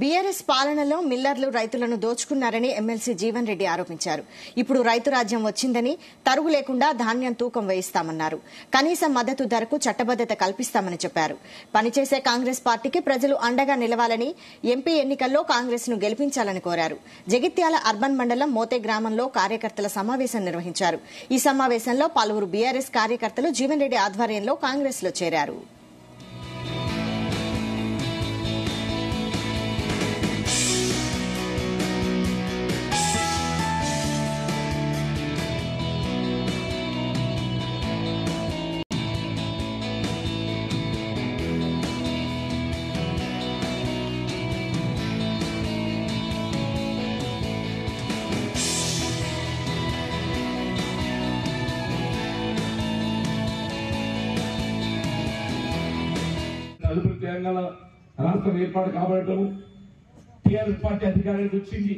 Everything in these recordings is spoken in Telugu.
బీఆర్ఎస్ పాలనలో మిల్లర్లు రైతులను దోచుకున్నారని ఎమ్మెల్సీ జీవన్ రెడ్డి ఆరోపించారు. ఇప్పుడు రైతు రాజ్యం వచ్చిందని తరుగు లేకుండా ధాన్యం తూకం వేయిస్తామన్నారు. కనీస మద్దతు ధరకు చట్టబద్దత కల్పిస్తామని చెప్పారు. పనిచేసే కాంగ్రెస్ పార్టీకి ప్రజలు అండగా నిలవాలని, ఎంపీ ఎన్నికల్లో కాంగ్రెస్ ను గెలిపించాలని కోరారు. జగిత్యాల అర్బన్ మండలం మోతే గ్రామంలో కార్యకర్తల సమావేశం నిర్వహించారు. ఈ సమావేశంలో పలువురు బీఆర్ఎస్ కార్యకర్తలు జీవన్ రెడ్డి ఆధ్వర్యంలో కాంగ్రెస్ లో చేరారు. తదుపరి తెలంగాణ రాష్ట్రం ఏర్పాటు కాబట్టము టీఆర్ఎస్ పార్టీ అధికారానికి వచ్చింది.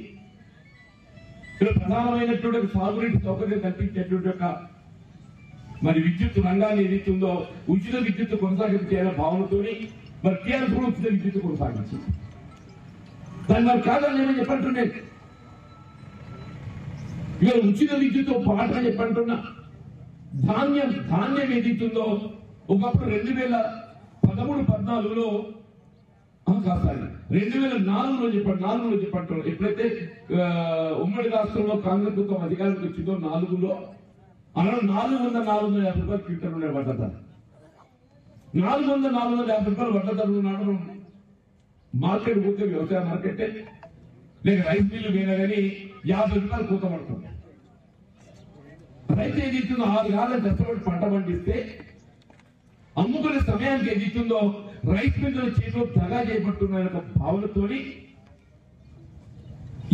ప్రధానమైనటువంటి సాగునీటి సౌకర్యం కల్పించేటువంటి ఒక మరి విద్యుత్ రంగాన్ని ఏదైతుందో ఉచిత విద్యుత్ కొనసాగించాలనే భావనతో మరి టీఆర్ఎస్ కూడా ఉచిత విద్యుత్ కొనసాగించింది. దాన్ని మరి కాదని నేను చెప్పంటున్నాను. ఇక ఉచిత విద్యుత్ పాట చెప్పంటున్నా ధాన్యం ఏదైతుందో ఒకప్పుడు 2013-14లో 2004లో చెప్పండి ఎప్పుడైతే ఉమ్మడి రాష్ట్రంలో కాంగ్రెస్ ప్రభుత్వం అధికారానికి వచ్చిందో 4లో అలా 450 రూపాయలు క్వింటల్ ఉండే వడ్ల ధర. 450 రూపాయలు వడ్ల ధరలు ఉన్నాడు. మార్కెట్ పోతే వ్యవసాయ మార్కెట్ లేక రైస్ మిల్లు పోయినా కానీ 50 రూపాయలు కూత పడుతుంది. రైతు ఏదిస్తుందో 6 కాలం కష్టపడి పంట పండిస్తే అమ్ముకునే సమయానికి ఏదిస్తుందో రైస్ మిల్లుల చేతిలో దగా చేపట్టున్న భావనతో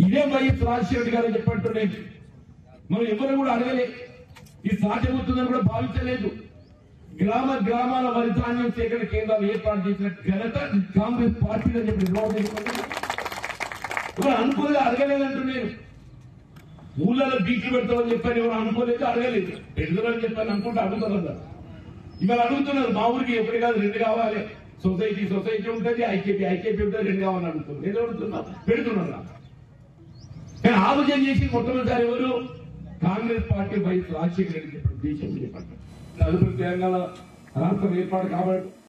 ఇదే వైఎస్ రాజశేఖర గారు చెప్పంటున్నాయి. మనం ఎవరు కూడా అడగలే, ఇది సాధ్యమవుతుందని కూడా భావించలేదు. గ్రామాల వరి ధాన్యం సేకరణ కేంద్రాలు ఏర్పాటు చేసిన ఘనత కాంగ్రెస్ పార్టీ అని చెప్పి ఎవరు అనుకోలేదు, అడగలేదంటున్నాను. ఊళ్ళలో బీట్లు పెడతామని చెప్పాను, ఎవరు అనుకోలేదు, అడగలేదు. పెడతామని చెప్పాను అనుకుంటే అడుగుతున్నారు. ఇవాళ అడుగుతున్నారు, మా ఊరికి ఒకటి కాదు 2 కావాలి, సొసైటీ ఉంటుంది, ఐకేపీ ఉంటుంది, 2 కావాలని అడుగుతున్నారు. ఏదో అడుగుతున్నా పెడుతున్నారు. కానీ ఆలోచన చేసి మొట్టమొదటిసారి ఎవరు కాంగ్రెస్ పార్టీ వైఎస్ రాజశేఖర రెడ్డి చెప్పండి దేశం చెప్పండి తదుపరి తెలంగాణ రాష్ట్రం ఏర్పాటు కాబట్టి